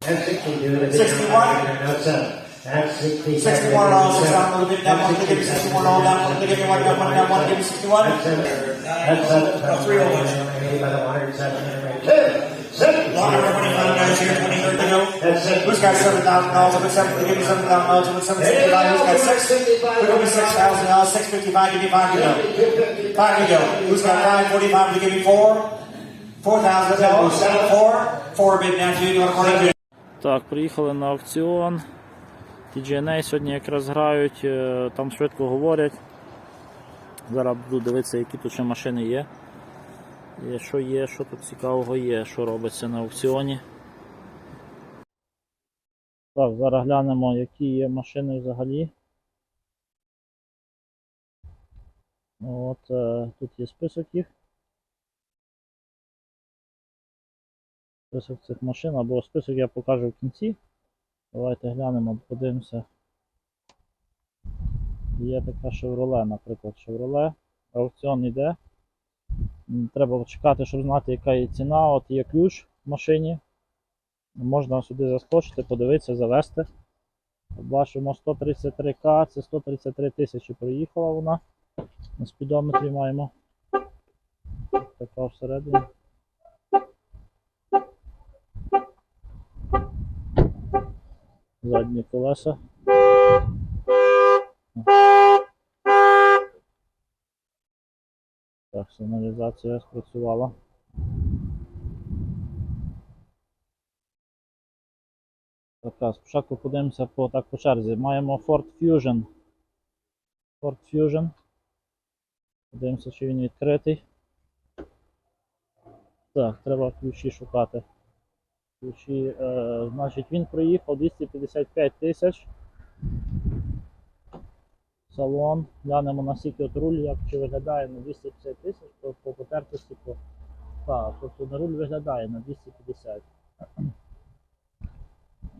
61 all, 6 down, a little bit down, one to give me 61 all down, one to give me one down, one to give me 61. 301. Longer, 25 guys here, 23rd to go. Who's got 7,000 dollars? Who's got 7 to give me 7,000 dollars? Who's 765? Who's got 6? Who give me 6,000 dollars? 655, give me 5 to go. 5 to go. Who's got 545 to give me 4? 4,000 to go. 7, 4. 4 bid now to you. You want to call it? Так, приїхали на аукціон. TGNA сьогодні якраз грають, там швидко говорять. Зараз буду дивитися, які тут ще машини є. І що тут цікавого є, що робиться на аукціоні. Так, зараз глянемо, які є машини взагалі. От, тут є список їх. Список цих машин, або список я покажу в кінці. Давайте глянемо, подивимося. Є така Chevrolet, наприклад, Chevrolet. Аукціон йде. Треба чекати, щоб знати, яка є ціна. От є ключ в машині. Можна сюди заскочити, подивитися, завести. Бачимо 133К, це 133 тисячі проїхала вона. На спідометрі маємо. Така всередині. Задні колеса. Так, сигналізація спрацювала. Так, спочатку подивимося по черзі. Маємо Ford Fusion. Ford Fusion. Подивимося, чи він відкритий. Так, треба ключі шукати. Ключі, значить, він проїхав 255 тисяч. Салон. Глянемо на скільки от руль, як чи виглядає на 250 тисяч, по потертості. Так, тобто на руль виглядає на 250.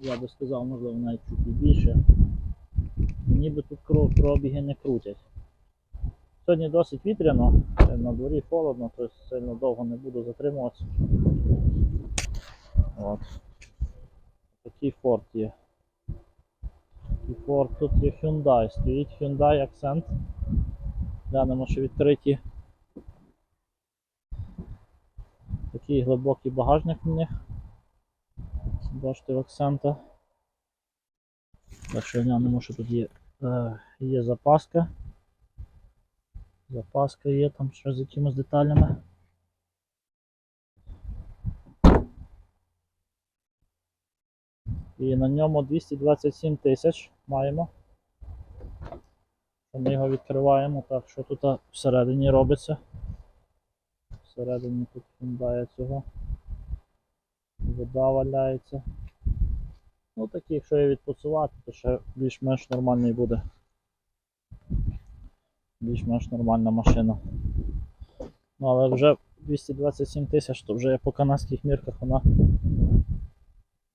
Я би сказав, можливо, навіть чуть більше. Ніби тут пробіги не крутять. Сьогодні досить вітряно, на дворі холодно, тобто сильно довго не буду затримуватися. От. Такий Ford є. Ford, тут є Hyundai, стоїть Hyundai Accent. Глянемо, що відкриті. Такий глибокий багажник в них. Бачите, в Accent. Так що глянемо, що тут є. Є запаска. Запаска є там ще з якимись деталями. І на ньому 227 тисяч маємо. Ми його відкриваємо. Так, що тут всередині робиться? Всередині тут Hyundai цього. Вода валяється. Ну такі, якщо її відпрацювати, то ще більш-менш нормальний буде. Більш-менш нормальна машина. Ну але вже 227 тисяч, то вже по канадських мірках вона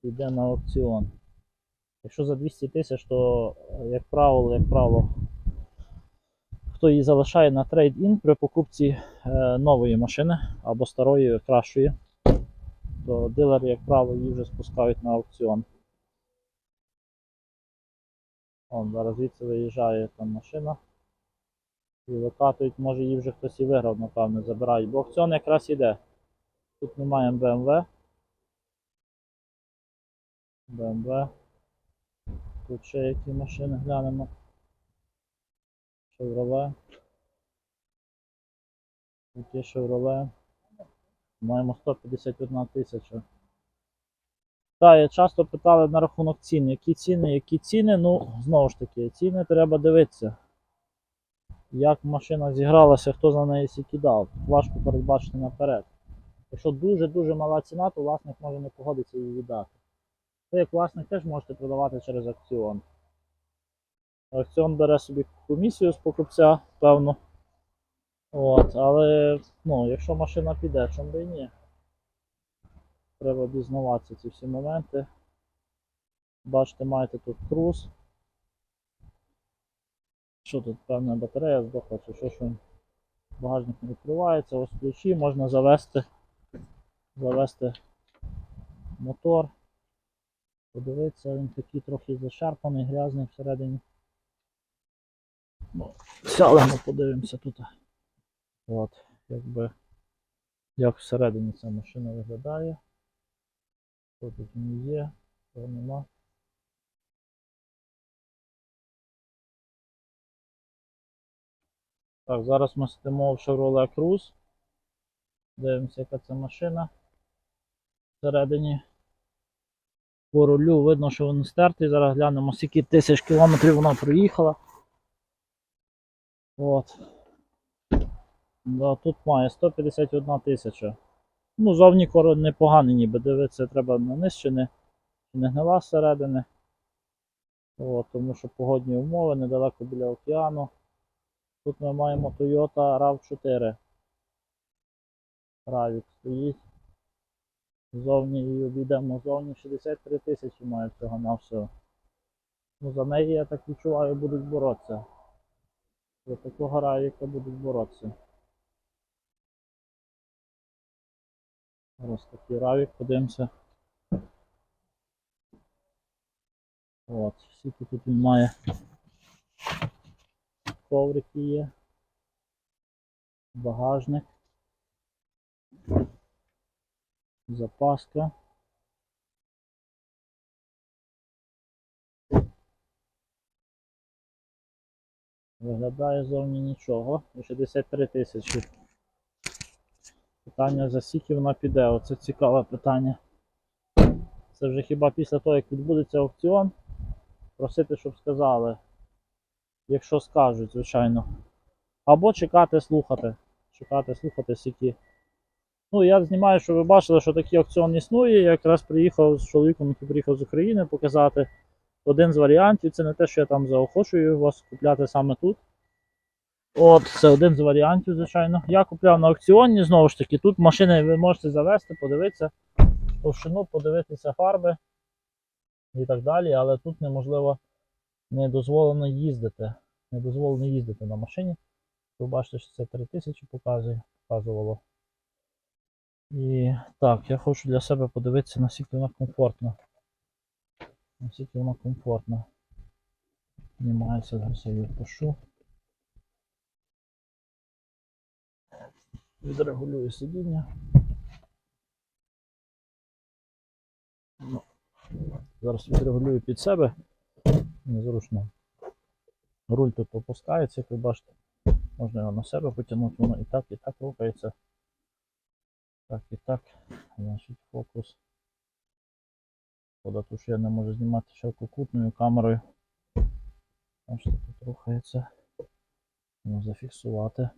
йде на аукціон. Якщо за 200 тисяч, то як правило, хто її залишає на трейд-ін при покупці нової машини або старої, кращої, то дилери, як правило, її вже спускають на аукціон. Вон, зараз звідси виїжджає там машина. І викатують, може її вже хтось і виграв, напевно, забирають. Бо аукціон якраз іде. Тут ми маємо BMW. BMW. Тут ще які машини глянемо. Chevrolet. Тут є Chevrolet. Маємо 151 тисяча. Так, часто питали на рахунок цін. Які ціни? Ну, знову ж таки, ціни треба дивитися. Як машина зігралася, хто за неї скільки дав. Важко передбачити наперед. Якщо дуже-дуже мала ціна, то власник може не погодитися її віддати. Ви як власник теж можете продавати через аукціон. Аукціон бере собі комісію з покупця, певно. От, але якщо машина піде, чому би і ні. Треба дізнаватися ці всі моменти. Бачите, маєте тут круз. Що тут, певна батарея здохла, чи що багажник не відкривається, ось ключі, можна завести мотор. Подивитися, він такий трохи зашарпаний, грязний всередині. Ну, сядемо, подивимося тут. От, якби, як всередині ця машина виглядає. Що тут не є, що нема. Так, зараз ми сидимо в Chevrolet Cruze. Дивимося, яка це машина. Всередині по рулю видно, що він стертий. Зараз глянемо, скільки тисяч кілометрів вона проїхала. От. Да, тут має 151 тисяча. Ну, зовні непоганий ніби. Дивитися, треба на низ, чи не гнила зсередини. От, тому що погодні умови недалеко біля океану. Тут ми маємо Toyota RAV4. Равік стоїть. Зовні її обійдемо. Зовні 63 тисячі має всього на всього. Ну, за неї, я так відчуваю, будуть боротися. За такого Равіка будуть боротися. Ось такий Равік, подивимося. От, скільки тут він має. Коврики є. Багажник. Запаска. Виглядає зовні нічого. 63 тисячі. Питання, за скільки вона піде. Оце цікаве питання. Це вже хіба після того, як відбудеться аукціон, просити, щоб сказали. Якщо скажуть, звичайно. Або чекати, слухати. Чекати, слухати, скільки. Ну, я знімаю, щоб ви бачили, що такий аукціон існує. Я якраз приїхав з чоловіком, який приїхав з України, показати один з варіантів. Це не те, що я там заохочую вас купляти саме тут. От, це один з варіантів, звичайно. Я купляв на аукціоні, знову ж таки, тут машини ви можете завести, подивитися товщину, подивитися фарби і так далі, але тут неможливо, не дозволено їздити. Не дозволено їздити на машині. Ви бачите, що це 3000 показувало. І так, я хочу для себе подивитися, наскільки вона комфортна. Наскільки вона комфортна. Знімається, зараз я її пишу. Відрегулюю сидіння. Ну, зараз відрегулюю під себе. Незручно. Руль тут опускається, як ви бачите. Можна його на себе потягнути, воно і так рухається. Так і так. Значить, фокус. Шкода, що я не можу знімати ширококутною камерою. Бачите, тут рухається. Можна зафіксувати.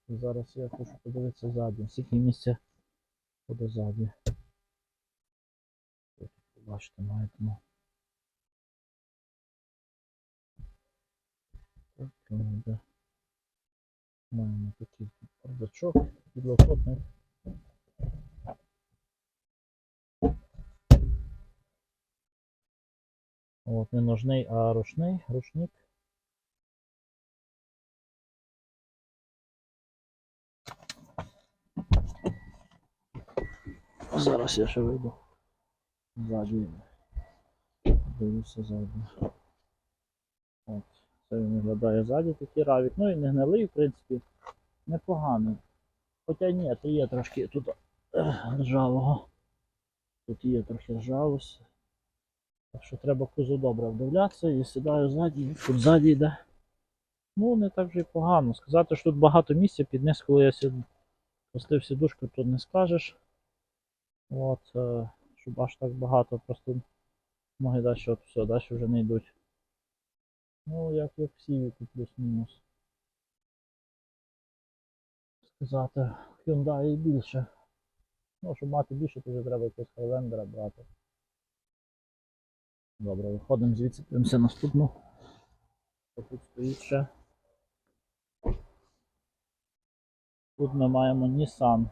І зараз я хочу подивитися ззаді. Скільки місця буде ззаді. Тут, бачите, маємо. Так, йде. Маємо такий бардачок підлокотник. От, не ножний, а ручник. Зараз я ще вийду ззаді. Дивлюся ззаді. От, це він виглядає ззаді, такий равік. Ну і не гнилий, в принципі, непоганий. Хоча ні, то є трошки тут ржавого. Тут є трохи ржавості. Так що треба кузов добре вдивлятися і сідаю ззаді, і тут ззаді йде. Ну, не так вже й погано. Сказати, що тут багато місця під низ, коли я пустив сідушку, тут не скажеш. От, щоб аж так багато, просто ноги далі от все, далі вже не йдуть. Ну, як в Civic плюс-мінус. Сказати, Hyundai більше. Ну, щоб мати більше, то вже треба якогось Highlander брати. Добре, виходимо звідси, дивимося наступну. Що тут стоїть ще? Тут ми маємо Nissan.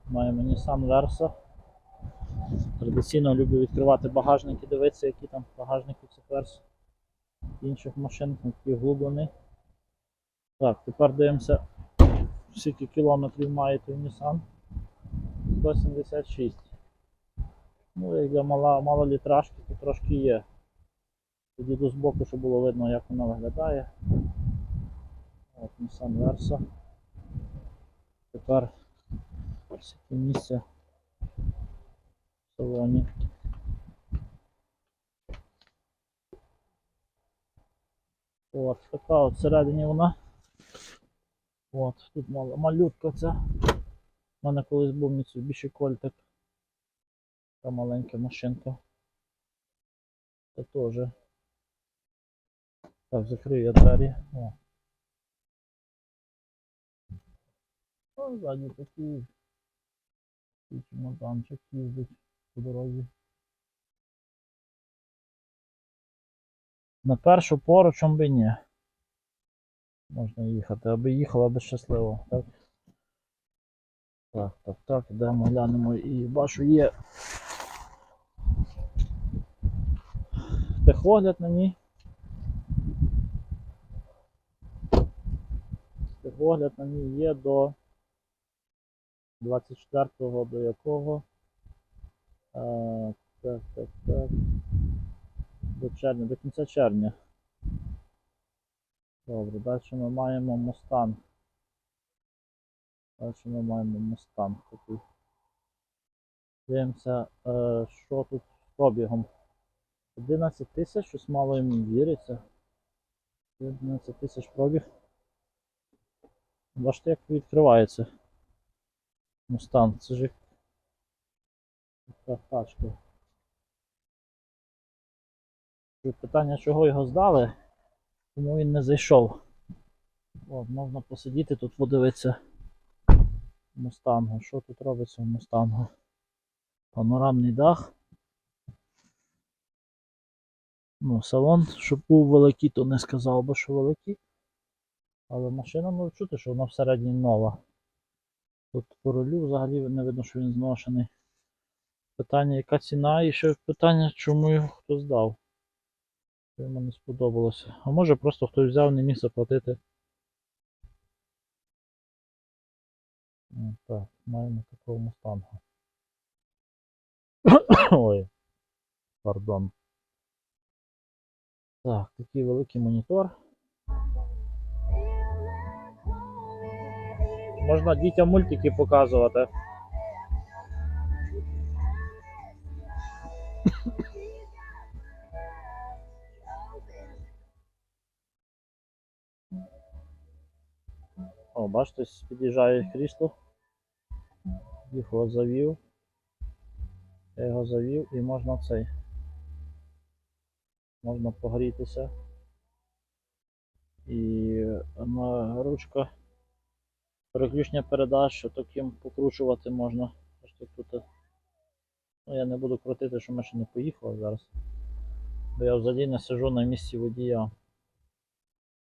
Маємо Nissan Versa. Традиційно люблю відкривати багажники, дивитися, які там багажники цих Versa. Інших машин, такий глублений. Так, тепер дивимося, скільки кілометрів має той Nissan. 176. Ну, як для малолітражки, то трошки є. Підійду з боку, щоб було видно, як вона виглядає. От Nissan Versa. Тепер таке місце в салоні. От, така от всередині вона. От, тут малютка ця. У мене колись був Mitsubishi Colt. Така маленька машинка. Це теж. Так, закрию я двері. О. О, ззаді такий чемоданчик їздить по дорозі. На першу пору чом би ні. Можна їхати, аби їхала, аби щасливо. Так, йдемо, глянемо і бачу є техогляд на ній. Техогляд на ній є до 24-го, до якого? Так. До червня, до кінця червня. Добре, далі ми маємо Mustang. Такий. Дивимося, що тут з пробігом. 11 тисяч, щось мало їм віриться. 11 тисяч пробіг. Бачите, як відкривається Mustang. Це ж така тачка. Питання, чого його здали, тому він не зайшов. От, можна посидіти тут, подивитися Мустангу. Що тут робиться в Мустангу? Панорамний дах. Ну, салон, щоб був великий, то не сказав би, що великий. Але машина, може чути, що вона всередині нова. Тут по рулю взагалі не видно, що він зношений. Питання, яка ціна, і ще питання, чому його хто здав. Що йому не сподобалося. А може просто хтось взяв, не міг заплатити. Так, маємо такого Мустангу. Ой, пардон. Так, такий великий монітор. Можна дітям мультики показувати. О, бачите, під'їжджає крісло. Його завів. Я його завів і можна можна погрітися. І ручка переключення передач, що таким покручувати можна. Тут, ну, я не буду крутити, що ми ще не поїхали зараз. Бо я взагалі не сижу на місці водія.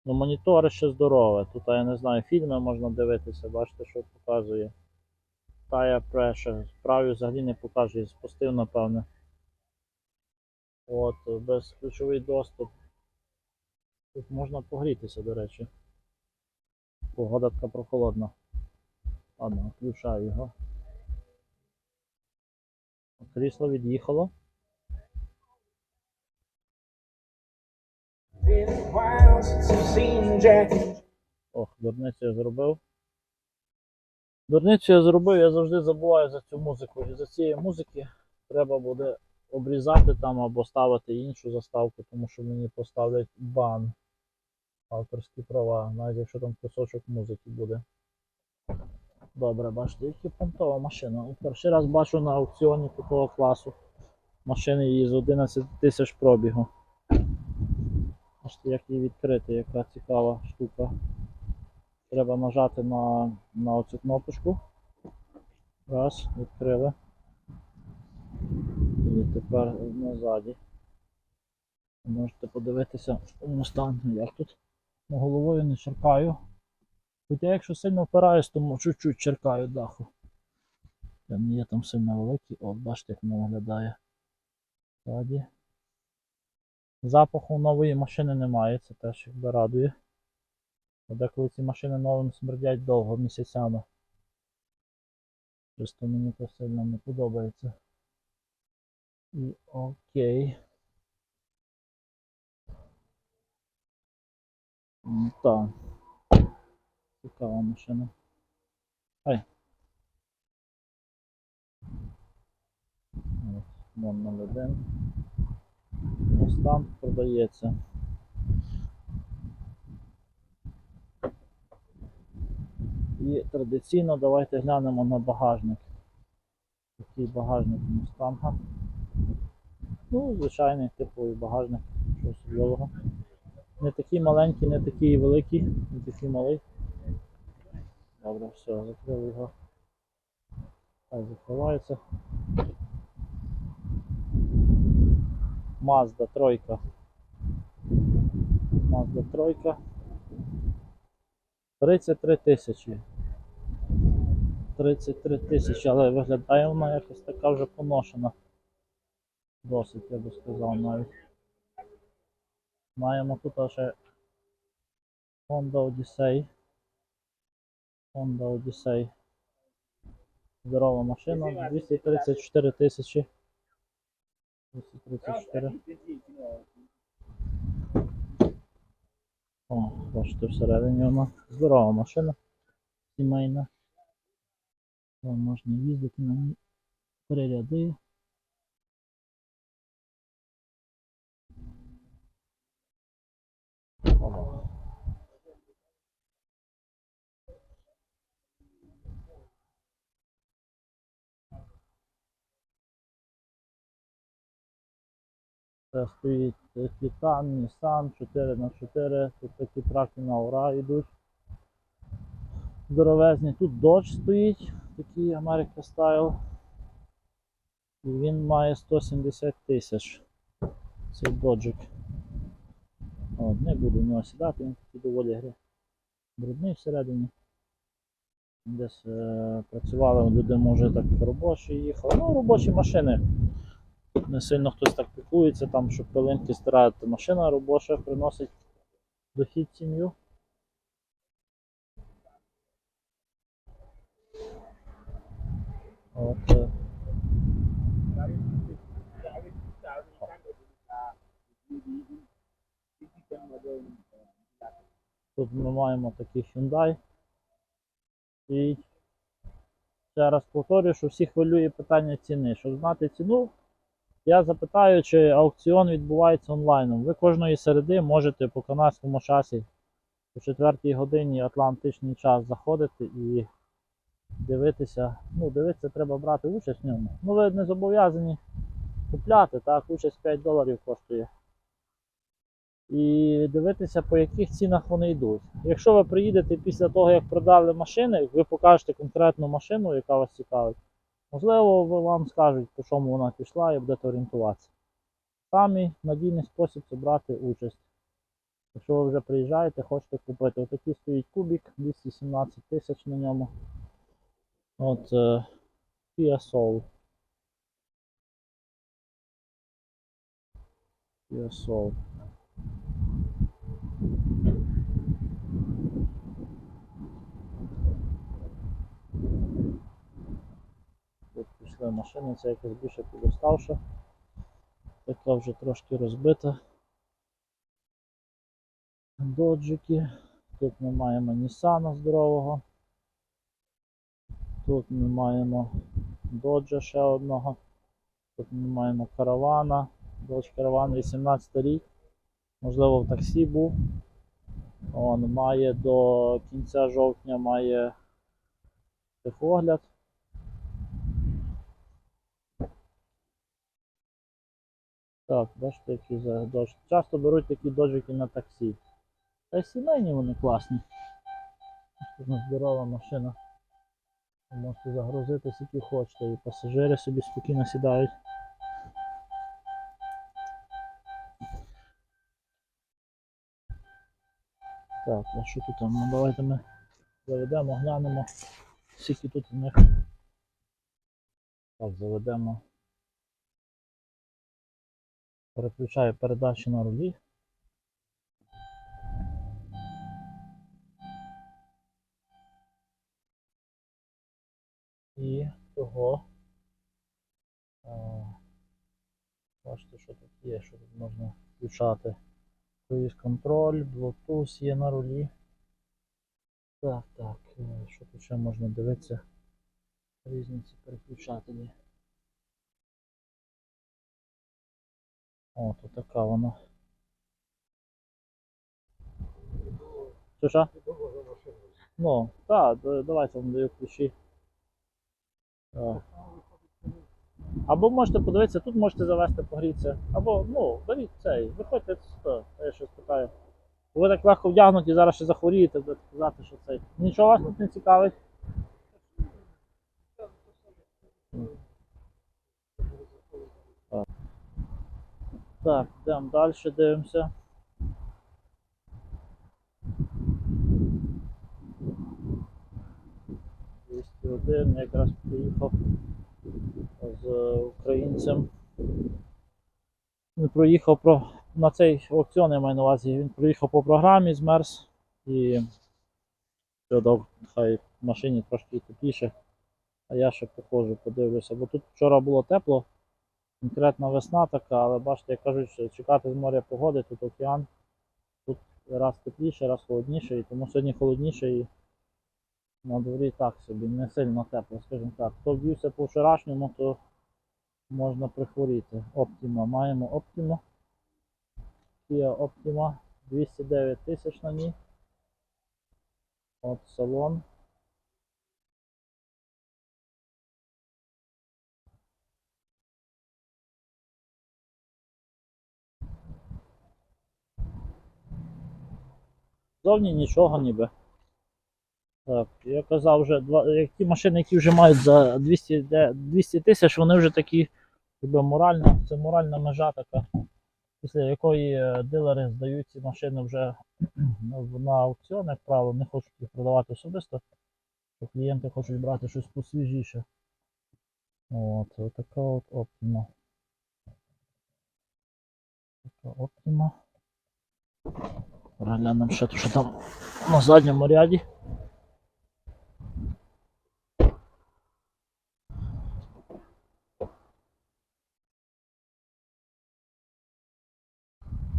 Ну, монітори ще здорові. Тут, я не знаю, фільми можна дивитися, бачите, що показує. Tire Pressure. Справі взагалі не показує, спустив, напевне. От, безключовий доступ. Тут можна погрітися, до речі. Погода така прохолодна. Ладно, включаю його. Крісло від'їхало. Ох, дурницю я зробив. Я завжди забуваю за цю музику. І за цієї музики треба буде обрізати там або ставити іншу заставку, тому що мені поставлять бан. Авторські права, навіть якщо там кусочок музики буде. Добре, бачите, які понтова машина. Перший раз бачу на аукціоні такого класу. Машини її з 11 тисяч пробігу. Бачите, як її відкрити, яка цікава штука. Треба нажати на оцю кнопочку. Раз, відкрили. І тепер назаді. Можете подивитися у Мустанг, як тут. Головою не черкаю. Хоча якщо сильно впираюсь, то чуть-чуть черкаю даху. Я не є там сильно великий. От, бачите, як воно виглядає. Ззаді. Запаху нової машини немає, це теж якби радує. Деколи ці машини новим смердять довго, місяцями. Просто мені то сильно не подобається. І окей. Так. Цікава машина. Ай. Ось, 001. Мустанг продається. І традиційно давайте глянемо на багажник. Такий багажник Мустанга. Ну, звичайний типовий багажник, що особливого. Не такий маленький, не такий великий, не такий малий. Добре, все, закрили його. Хай закривається. Mazda 3. Mazda 3. 33 тисячі. 33 тисячі, але виглядає вона якось така вже поношена. Досить, я би сказав навіть. Маємо тут ще Honda Odyssey. Honda Odyssey. Здорова машина, 234 тисячі. 234. О, бачите, всередині вона. Здорова машина. Сімейна. О, можна їздити на ній. 3 ряди. О. Це стоїть Titan, Nissan 4х4, тут такі траки на ура йдуть. Здоровезні. Тут Dodge стоїть, такий America Style. І він має 170 тисяч. Цей доджик. От, не буду в нього сідати, він такий доволі брудний всередині. Десь працювали люди, може так робочі їхали. Ну, робочі машини. Не сильно хтось так піклується, там, щоб пилинки стирати. Машина робоча приносить дохід сім'ю. От, тут ми маємо такий Hyundai. І ще раз повторюю, що всіх хвилює питання ціни. Щоб знати ціну, я запитаю, чи аукціон відбувається онлайном. Ви кожної середи можете по канадському часі о 4 годині атлантичний час заходити і дивитися. Ну, дивитися, треба брати участь в ньому. Ну, ви не зобов'язані купляти, так, участь $5 коштує. І дивитися, по яких цінах вони йдуть. Якщо ви приїдете після того, як продали машини, ви покажете конкретну машину, яка вас цікавить, можливо, вам скажуть, по чому вона пішла і будете орієнтуватися. Самий надійний спосіб це брати участь. Якщо ви вже приїжджаєте, хочете купити. Отакий стоїть кубик, 217 тисяч на ньому. От Kia Soul. Kia Soul. Тут пішли машини, це якась більше підоставша. Така вже трошки розбита. Доджики. Тут ми маємо Nissan здорового. Тут ми маємо Доджа ще одного. Тут ми маємо каравана. Dodge Caravan 18 рік. Можливо, в таксі був. Он має до кінця жовтня має техогляд. Так, бачите, які за Dodge. Часто беруть такі доджики на таксі. Та й сімейні вони класні. Тут здорова машина. Ви можете загрузити скільки хочете, і пасажири собі спокійно сідають. Так, а що тут? Ну, давайте ми заведемо, глянемо, скільки тут у них. Так, заведемо. Переключаю передачі на рулі. І Того. Бачите, що тут є, що тут можна включати. Cruise контроль, Bluetooth є на рулі. Так, що тут ще можна дивитися? Різні ці переключателі. О, тут така вона. Що? Ну, так, давайте вам даю ключі. Так. Або можете подивитися, тут можете завести, погрітися. Або, ну, беріть цей, виходьте сюди, я щось питаю. Ви так легко вдягнуті, зараз ще захворієте, будете сказати, що цей. Нічого вас тут не цікавить? Так, йдемо далі, дивимося. Я якраз приїхав з українцем. Він проїхав на цей аукціон, я маю на увазі, він проїхав по програмі, змерз і дав, хай в машині трошки тепліше, а я ще походжу, подивлюся, бо тут вчора було тепло, конкретна весна така, але бачите, як кажуть, що чекати з моря погоди, тут океан, тут раз тепліше, раз холодніше, і тому сьогодні холодніше і на дворі так собі, не сильно тепло, скажімо так. Хто вб'юся по вчорашньому, то можна прихворіти. Optima, маємо Optima. Kia Optima, 209 тисяч на ній. От салон. Зовні нічого ніби. Так, я казав вже, ті машини, які вже мають за 200 тисяч, вони вже такі, це моральна межа така, після якої дилери здають ці машини вже на аукціон, як правило, не хочуть їх продавати особисто, то клієнти хочуть брати щось посвіжіше. От така от Optima. Така Optima. Переглянемо ще, що там на задньому ряді.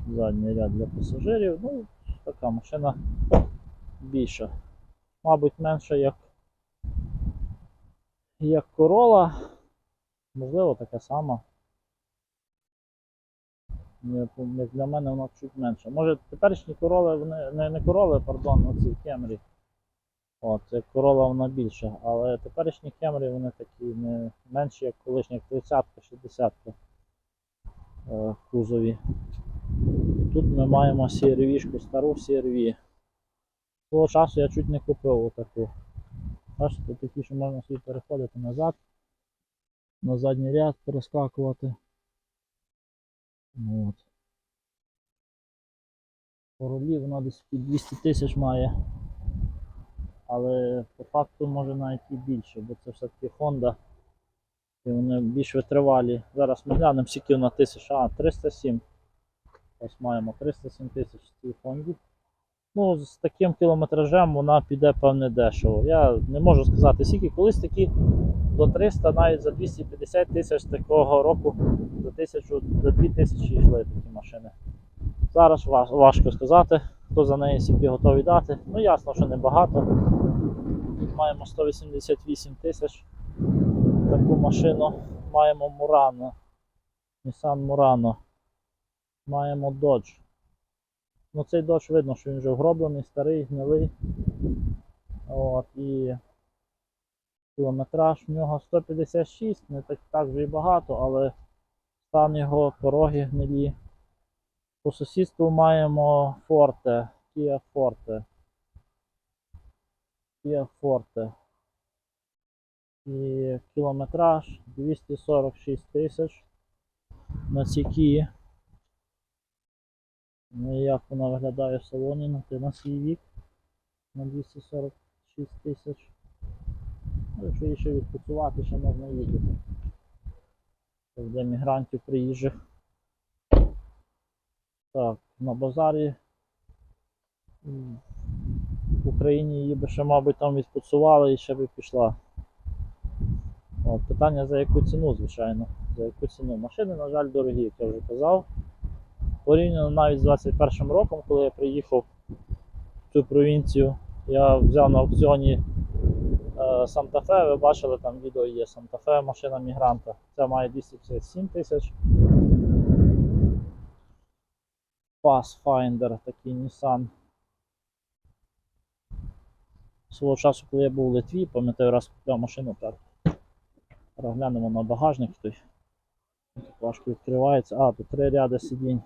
Задній ряд для пасажирів, ну, така машина більша. Мабуть, менша як Corolla, можливо, така сама. Як для мене вона чуть менша. Може теперішні Corolla, вони не Corolla, пардон, оці Camry. От, як Corolla вона більша, але теперішні Camry вони такі не менші, як колишні, як 30-ка, 60-ка кузові. Тут ми маємо CR-V, стару CR-V. Того часу я чуть не купив отаку. Бачите, такі, що можна собі переходити назад, на задній ряд перескакувати. От. По рулі вона десь під 200 тисяч має. Але по факту може навіть і більше, бо це все-таки Honda. І вони більш витривалі. Зараз ми глянемо, скільки вона тисяч. 307. Ось маємо 307 тисяч в цій Honді. Ну, з таким кілометражем вона піде, певне, дешево. Я не можу сказати, скільки. Колись такі до 300, навіть за 250 тисяч такого року до 2000 йшли такі машини. Зараз важко сказати, хто за неї скільки готові дати. Ну, ясно, що небагато. Маємо 188 тисяч таку машину. Маємо Murano, Nissan Murano. Маємо Dodge. Ну, цей Dodge видно, що він вже вгроблений, старий, гнилий. От, і кілометраж в нього 156, не так вже і багато, але стан його, пороги гнилі. По сусідству маємо Forte, Kia Forte. Kia Forte. І кілометраж 246 тисяч на цій Kia. Ну, як вона виглядає в салоні на свій вік на 246 тисяч. Ну, якщо її ще відпрацювати, ще можна їздити. Для мігрантів приїжджих. Так, на базарі в Україні її би ще, мабуть, там відпрацювали і ще би пішла. От, питання за яку ціну, звичайно. За яку ціну. Машини, на жаль, дорогі, як я вже казав. Порівняно навіть з 21 роком, коли я приїхав в цю провінцію, я взяв на аукціоні Санта-Фе, ви бачили, там відео є Санта-Фе, машина мігранта. Ця має 257 тисяч. Pathfinder, такий Nissan. Свого часу, коли я був у Литві, пам'ятаю, раз купляв машину, так. Розглянемо на багажник той. Так важко відкривається. А, тут 3 ряди сидінь.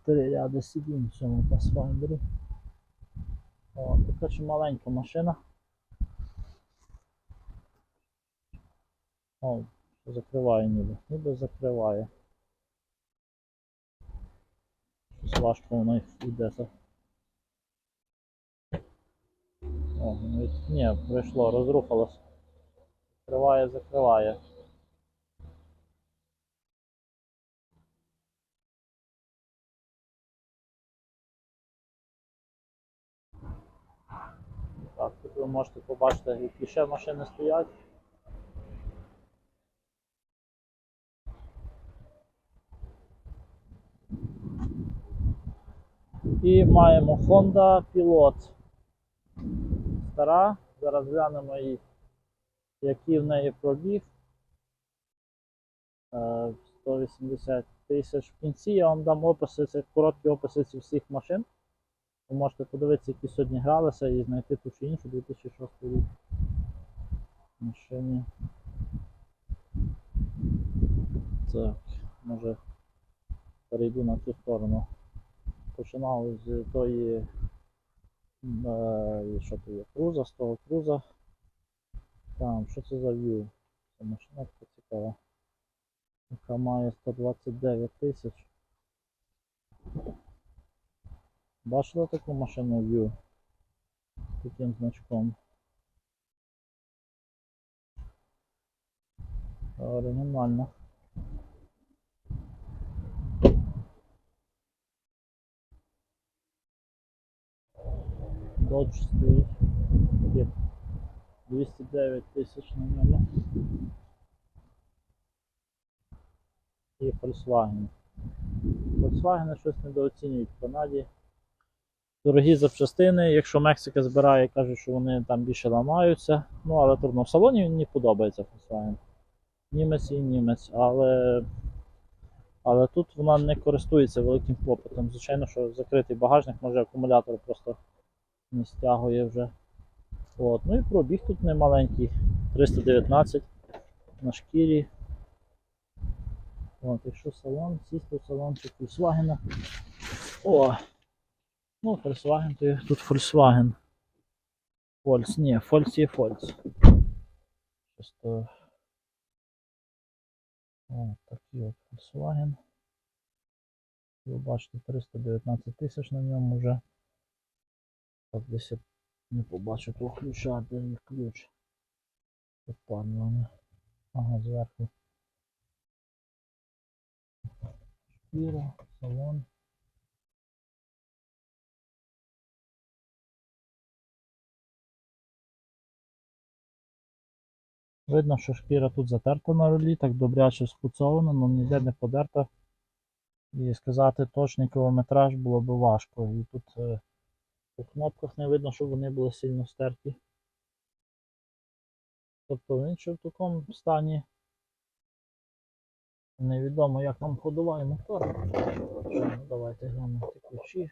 3 ряди сидінь в цьому Pathfinder. О, така чималенька машина. О, закриває ніби закриває. Щось важко воно йде. О, ні, прийшло, розрухалось. Закриває. Так, тут ви можете побачити, які ще машини стоять. І маємо Honda Pilot. Стара. Зараз глянемо її, який в неї пробіг. 180 тисяч. В кінці я вам дам описи, це короткі описи всіх машин. Ви можете подивитися, які сьогодні гралися і знайти ту чи іншу 2006 рік машині. Так, може перейду на цю сторону. Починав з тої, що то є, круза, з того круза. Там, що це за View? Це машина така цікава, яка має 129 тисяч. Бачили таку машину View з таким значком? Оригінально. Dodge стоїть. 209 тисяч на ньому. І Volkswagen. Volkswagen щось недооцінюють в Канаді. Дорогі запчастини, якщо Мексика збирає, кажуть, що вони там більше ламаються. Ну, але трудно. В салоні мені подобається Volkswagen. Німець і німець, але тут вона не користується великим попитом. Звичайно, що закритий багажник, може акумулятор просто не стягує вже. От. Ну і пробіг тут немаленький. 319 на шкірі. От, якщо салон, сісти в салончик Volkswagen. О! Ну, Volkswagen, то є тут Volkswagen. Фольц, ні, Фольц є Фольц. Просто... О, такий от Volkswagen. Ви бачите, 319 тисяч на ньому вже. Так, десь я не побачу того ключа, де є ключ. Опалювання. Ага, зверху. Шкіра, салон. Видно, що шкіра тут затерта на рулі, так добряче спуцована, але ніде не подерта. І сказати точний кілометраж було б важко. І тут по кнопках не видно, щоб вони були сильно стерті. Тобто він ще в такому стані. Невідомо, як нам ходова і мотор. Давайте глянемо ті ключі.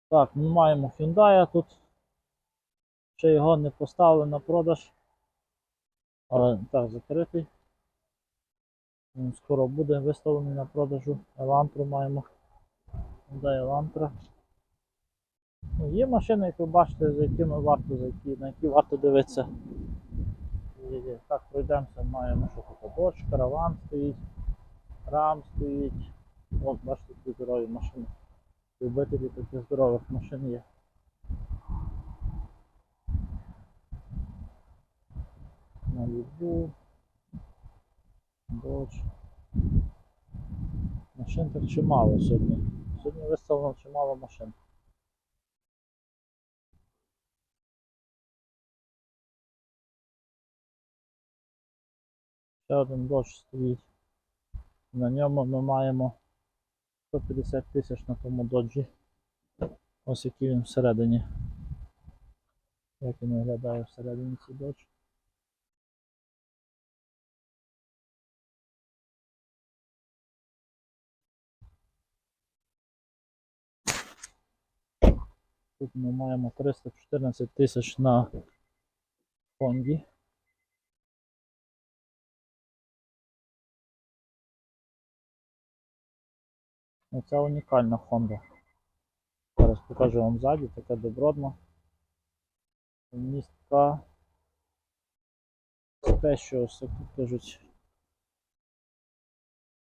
Так, ми маємо Hyundai тут. Ще його не поставили на продаж. Але так, закритий. Він скоро буде виставлений на продажу. Elantra маємо. Hyundai Elantra. Ну, є машини, як ви бачите, за якими варто зайти, на які варто дивитися. І так, пройдемося, маємо, що тут Dodge, Caravan стоїть, Ram стоїть. От, бачите, ці здорові машини. Любителі таких здорових машин є. Malibu, Dodge. Машин так чимало сьогодні. Сьогодні виставлено чимало машин. Ще один Dodge стоїть. На ньому ми маємо 150 тисяч на тому доджі. Ось який він всередині. Як він виглядає всередині цей додж. Тут ми маємо 314 тисяч на Хонді. Оце унікальна Honda. Зараз покажу вам ззаді, така добротна. Містка Specials, як тут кажуть.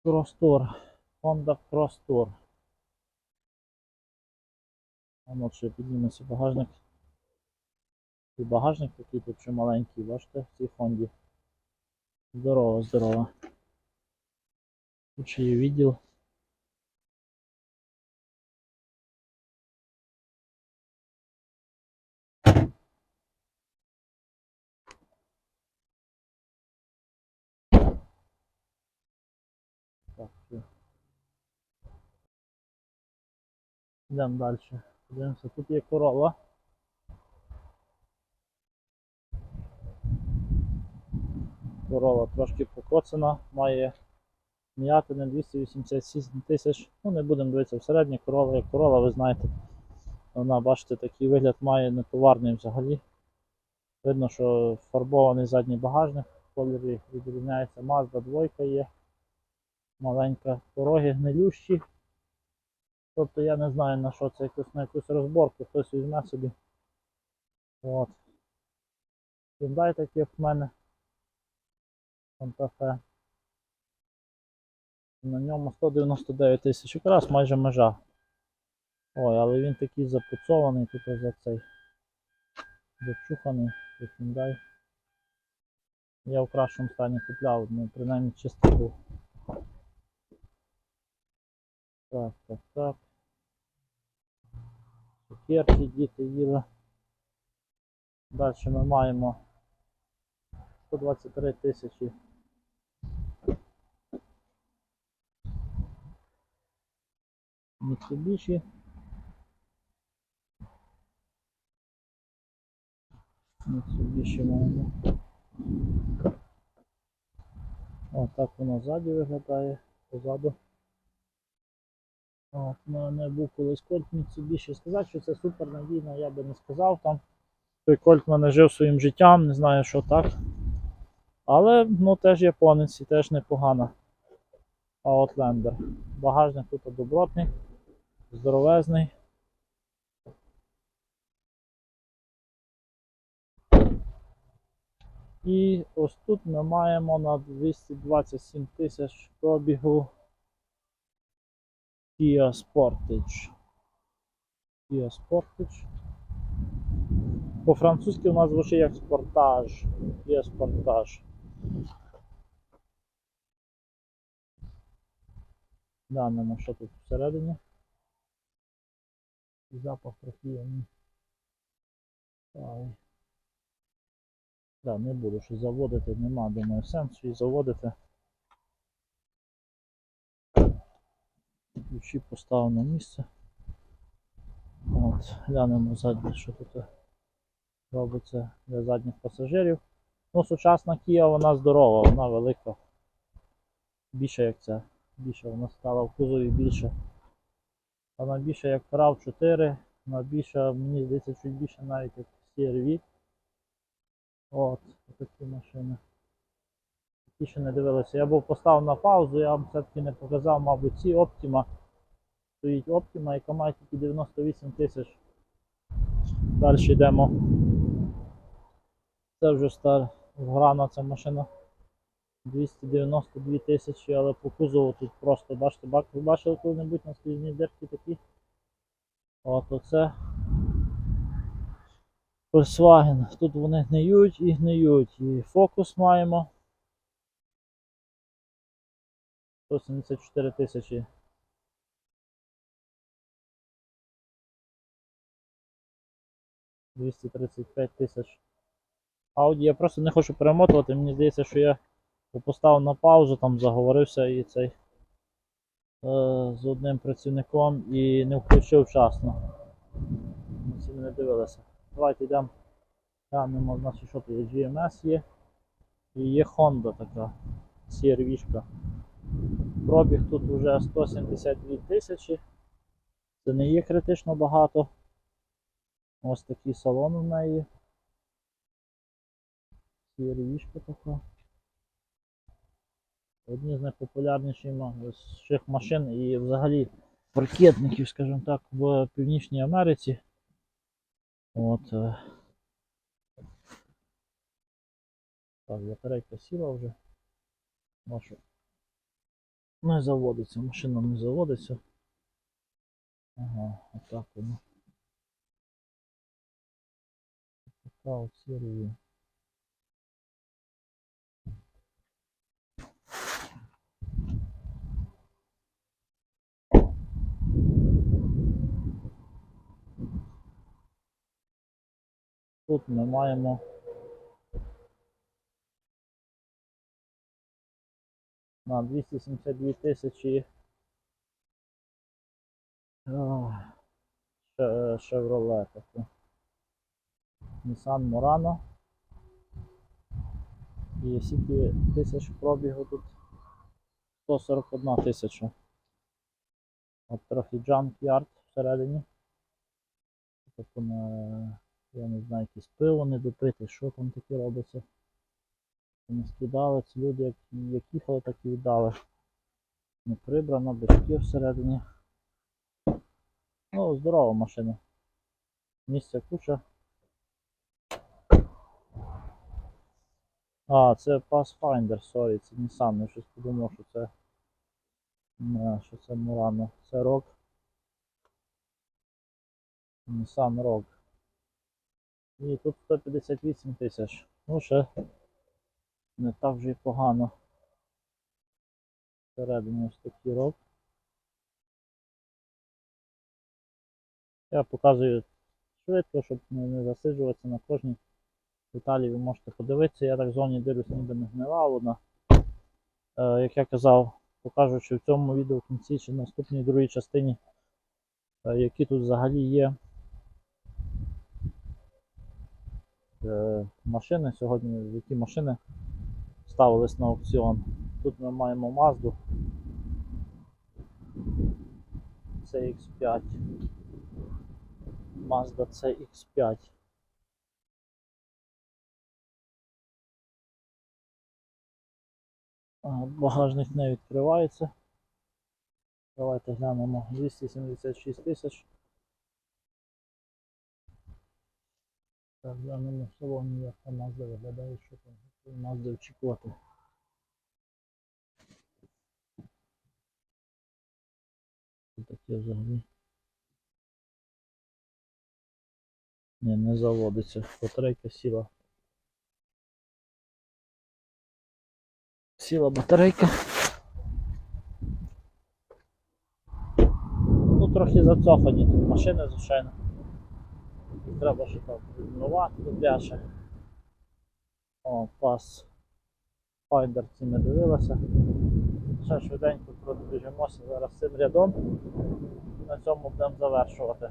Crosstour. Honda Crosstour. А ну ще підніметься багажник. І багажник такий тут ще маленький, бачите, в цій Хонді. Здорово, здорово. Тут ще є відділ. Так, все. Йдемо далі. Подивимося, тут є Corolla. Corolla трошки покоцана, має м'ятини 287 тисяч. Ну не будемо дивитися всередині. Corolla як Corolla, ви знаєте. Вона, бачите, такий вигляд має нетоварний взагалі. Видно, що фарбований задній багажник, в кольорі відрізняється. Mazda 2 є. Маленька, пороги гнилющі. Тобто я не знаю на що це, на якусь розборку, хтось візьме собі. От. Hyundai такий, як в мене. Santa Fe. На ньому 199 тисяч, якраз майже межа. Ой, але він такий запуцований, тут за цей зачуханий, як Hyundai. Я в кращому стані купляв, ну принаймні чистий був. Так. Цукерки діти їли. Далі ми маємо 123 тисячі. Mitsubishi. Mitsubishi маємо. О, так воно ззаді виглядає, позаду. От, у мене був колись кольт Mitsubishi. Сказати, що це супер надійно, я би не сказав там. Той кольт в мене жив своїм життям, не знаю, що так. Але, ну, теж японець і теж непогано. Outlander. Багажник тут добротний, здоровезний. І ось тут ми маємо на 227 тисяч пробігу Kia Sportage. Kia Sportage. По-французьки у нас звучить як Sportage. Kia Sportage. Глянемо, що тут всередині. Запах трохи є. Да, не буду щось заводити, нема, думаю, сенсу і заводити. Ключі поставив на місце. От, глянемо ззаді, що тут робиться для задніх пасажирів. Ну, сучасна Kia, вона здорова, вона велика. Більше як ця. Більше вона стала в кузові більше. Вона більше як RAV4, вона більше, мені здається, чуть більше навіть як CR-V. От, такі машини. Ті ще не дивилися. Я був поставив на паузу, я вам все-таки не показав, мабуть, ці Optima. Стоїть Optima, яка має тільки 98 тисяч. Далі йдемо. Це вже стара вграна ця машина. 292 тисячі, але по кузову тут просто, бачите, ви бачили коли-небудь на склізні дірки такі? От оце. Volkswagen. Тут вони гниють і гниють. І Focus маємо. 174 тисячі. $235,000. Audi я просто не хочу перемотувати, мені здається, що я поставив на паузу, там заговорився і цей з одним працівником і не включив вчасно. Ми ці не дивилися. Давайте йдемо. Глянемо, значить, що тут є. GMS є. І є Honda така. CR-вішка. Пробіг тут вже 172 тисячі. Це не є критично багато. Ось такий салон у неї. CR-вішка така. Одні з найпопулярніших машин і взагалі паркетників, скажімо так, в Північній Америці. От. Так, батарейка сіла вже. Бачу. Не заводиться, машина не заводиться. Ага, отак воно. Така от серія. Тут ми маємо на 272 тисячі Chevrolet таку. Nissan Murano. І скільки тисяч пробігу тут? 141 тисяча. От трохи Junkyard всередині. Тобто, я не знаю, якісь пиво не допити, що там таке робиться. Не скидали, ці люди, як їхали, так і віддали. Не прибрано, бачки всередині. Ну, здорова машина. Місця куча. А, це Pathfinder, сорі, це Nissan. Я щось подумав, що це Murano. Це Rogue. Nissan Rogue. І тут 158 тисяч. Ну, ще не так вже й погано. Всередині ось такий Rogue. Я показую швидко, щоб не засиджуватися на кожній деталі. Ви можете подивитися. Я так в зоні дивлюсь, ніби не гнила вона. Як я казав, покажу, чи в цьому відео в кінці, чи в наступній другій частині, які тут взагалі є машини сьогодні, які машини ставились на аукціон. Тут ми маємо Mazda CX-5. Mazda CX-5. Багажник не відкривається. Давайте глянемо. 276 тисяч. Так, глянемо в салоні, як там Mazda виглядає, що там Mazda очікувати. Що таке взагалі? Не заводиться. Батарейка сіла. Сіла батарейка. Ну, трохи зацохані тут машини, звичайно. Треба ще там відмивати добряче. О, Pathfinder ці не дивилася. Ще швиденько пробіжимося зараз цим рядом. І на цьому будемо завершувати.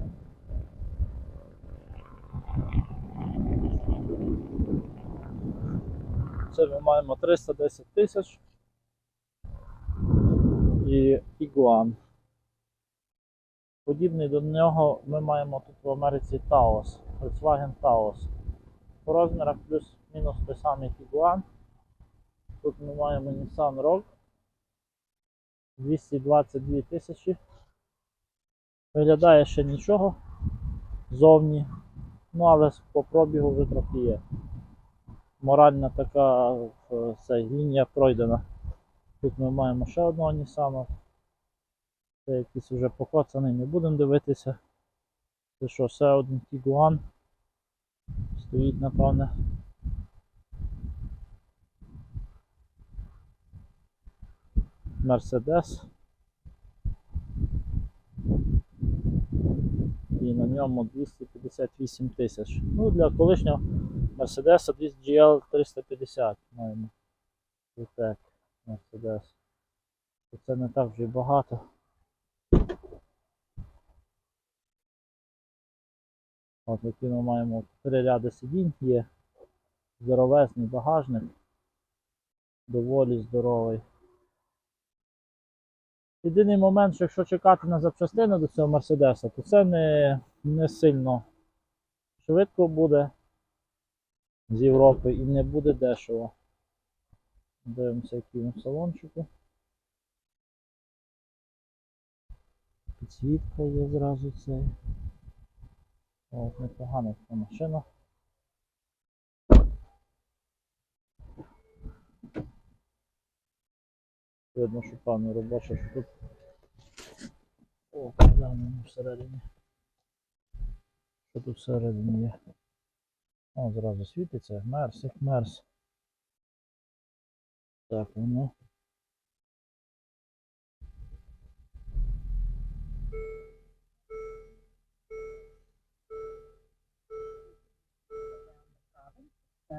Це ми маємо 310 тисяч і Tiguan. Подібний до нього ми маємо тут в Америці Taos, Volkswagen Taos. По розмірах плюс-мінус той самий Tiguan. Тут ми маємо Nissan Rogue 222 тисячі. Виглядає ще нічого зовні, ну але по пробігу вже трохи є. Моральна така лінія пройдена. Тут ми маємо ще одного Nissan. Це якийсь вже покоцаний, не будемо дивитися. Це що, ще один Tiguan. Стоїть, напевне. Мерседес. І на ньому 258 тисяч. Ну, для колишнього Мерседеса GL 350 маємо. Так, Мерседес. Це не так вже й багато. От які ми маємо 3 ряди сидінь є. Здоровезний багажник. Доволі здоровий. Єдиний момент, що якщо чекати на запчастини до цього Мерседеса, то це не сильно швидко буде з Європи і не буде дешево. Дивимося, який він в салончику. Підсвітка є зразу цей. О, непогана ця машина. Видно, що певно робоча, що тут. О, глянемо всередині. Що тут всередині є? О, зразу світиться. Мерс, як мерс. Так, воно.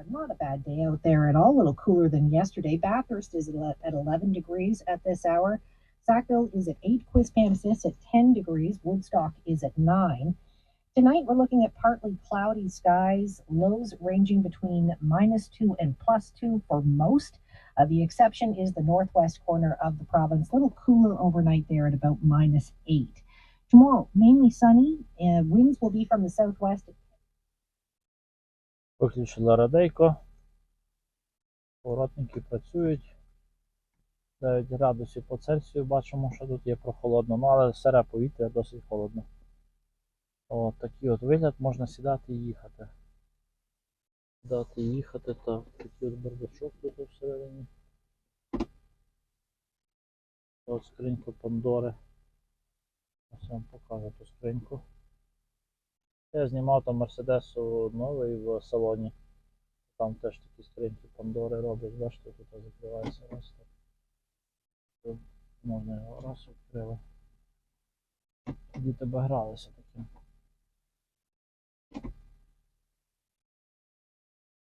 Not a bad day out there at all. A little cooler than yesterday. Bathurst is at 11 degrees at this hour. Sackville is at 8. Quispamsis at 10 degrees. Woodstock is at 9. Tonight we're looking at partly cloudy skies. Lows ranging between -2 and +2 for most. The exception is the northwest corner of the province. A little cooler overnight there at about -8. Tomorrow, mainly sunny. Winds will be from the southwest. Виключила радейко. Поворотники працюють. 9 градусів по Цельсію бачимо, що тут є прохолодно, ну але сире повітря досить холодно. От такий от вигляд, можна сідати і їхати. Сідати і їхати, так, такий от бардачок тут всередині. От скринька Пандори. Ось я вам покажу ту скриньку. Я знімав там Мерседесу новий в салоні. Там теж такі скриньки Пандори роблять. Бачите, тут закривається раз так. Тут можна його раз відкрили. Діти би гралися таким.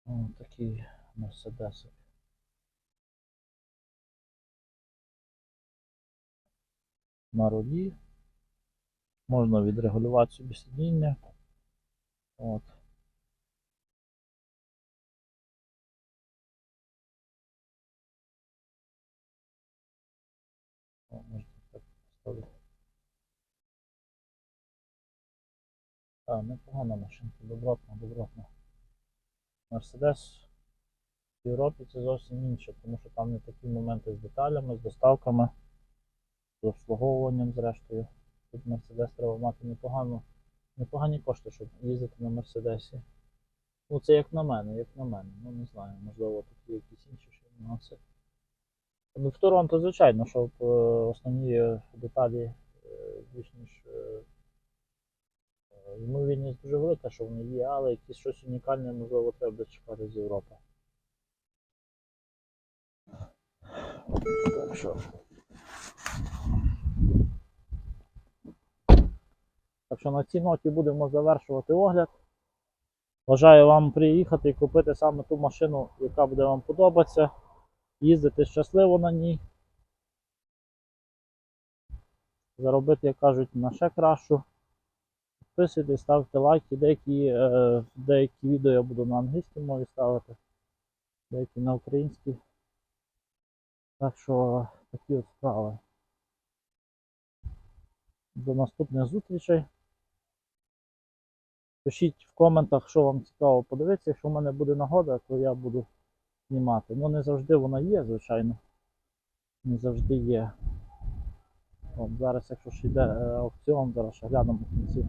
Ось такий Мерседесик. На рулі. Можна відрегулювати собі сидіння. От. О, можна так поставити. Так, непогана машинка, добротна. Мерседес в Європі це зовсім інше, тому що там не такі моменти з деталями, з доставками, з обслуговуванням зрештою. Тут Мерседес треба мати непогані кошти, щоб їздити на Мерседесі. Ну це як на мене. Ну не знаю, можливо тут є якісь інші ще нюанси. Ну в Торонто, звичайно, щоб основні деталі більш ніж ймовірність дуже велика, що вони є, але якесь щось унікальне, можливо, треба дочекати з Європи. Так що. Так що на цій ноті будемо завершувати огляд. Бажаю вам приїхати і купити саме ту машину, яка буде вам подобатися. Їздити щасливо на ній. Заробити, як кажуть, на ще кращу. Підписуйтесь, ставте лайки. Деякі відео я буду на англійській мові ставити, деякі на українській. Так що такі от справи. До наступних зустрічей. Пишіть в коментах, що вам цікаво подивитися. Якщо в мене буде нагода, то я буду знімати. Ну не завжди вона є, звичайно. Не завжди є. От зараз, якщо ж йде аукціон, зараз ще глянемо в кінці,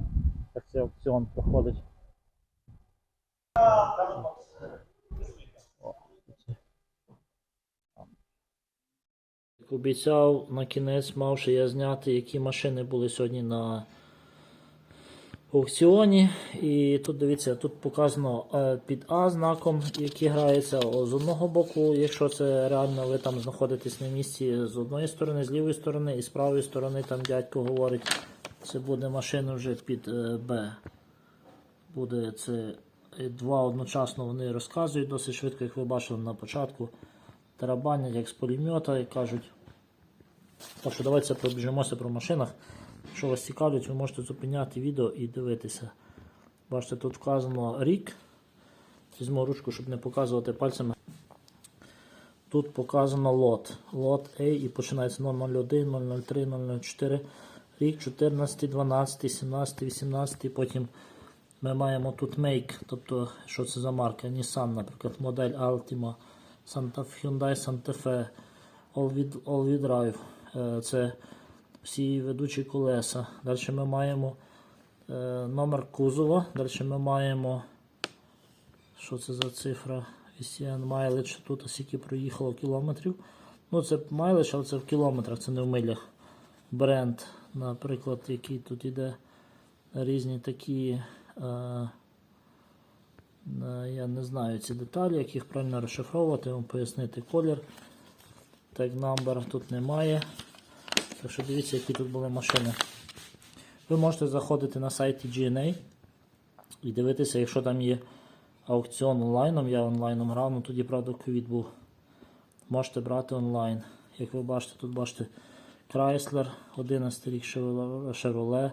як цей аукціон проходить. Як обіцяв, на кінець мав ще я зняти, які машини були сьогодні на аукціоні. І тут дивіться, тут показано під А знаком, який грається з одного боку, якщо це реально ви там знаходитесь на місці з одної сторони, з лівої сторони і з правої сторони, там дядько говорить, це буде машина вже під Б. Буде це два одночасно, вони розказують досить швидко, як ви бачили на початку. Тарабанять як з пулемета і кажуть. Так що давайте пробіжимося про машинах. Якщо вас цікавлять, ви можете зупиняти відео і дивитися. Бачите, тут вказано рік. Візьму ручку, щоб не показувати пальцями. Тут показано лот. Лот A і починається 001, 003, 004. Рік 14, 12, 17, 18. Потім ми маємо тут make, тобто що це за марка. Nissan, наприклад, модель Altima, Hyundai Santa Fe, All-wheel drive. Це всі ведучі колеса. Далі ми маємо номер кузова. Далі ми маємо, що це за цифра? VCN mileage. Тут скільки проїхало кілометрів. Ну це mileage, але це в кілометрах, це не в милях. Бренд, наприклад, який тут іде різні такі, я не знаю ці деталі, як їх правильно розшифровувати, вам пояснити колір. Tag number тут немає. Так що дивіться, які тут були машини. Ви можете заходити на сайті GNA і дивитися, якщо там є аукціон онлайном, я онлайном грав, ну тоді, правда, ковід був. Можете брати онлайн. Як ви бачите, тут бачите Chrysler, 11 рік Chevrolet,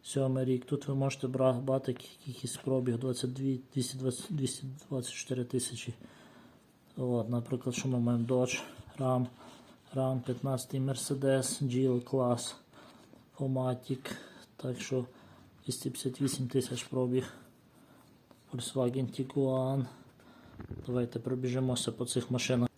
7 рік. Тут ви можете брати якийсь пробіг 224 тисячі. От, наприклад, що ми маємо Dodge, Ram 15, Mercedes, G-Class, Fomatic, так що 258 тисяч пробіг, Volkswagen Tiguan. Давайте пробіжимося по цих машинах.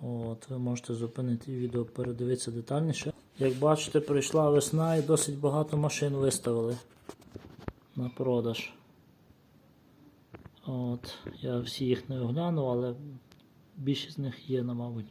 От, ви можете зупинити відео, передивитися детальніше. Як бачите, прийшла весна і досить багато машин виставили на продаж. От, я всі їх не оглянув, але більшість з них є, мабуть.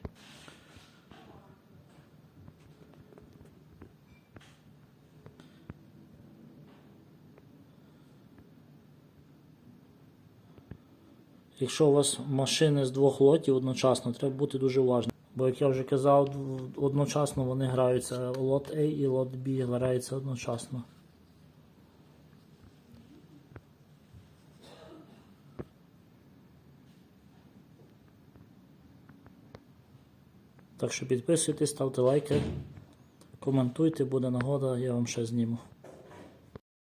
Якщо у вас машини з двох лотів одночасно, треба бути дуже уважним. Бо, як я вже казав, одночасно вони граються. Лот A і лот B граються одночасно. Так що підписуйтесь, ставте лайки, коментуйте, буде нагода, я вам ще зніму.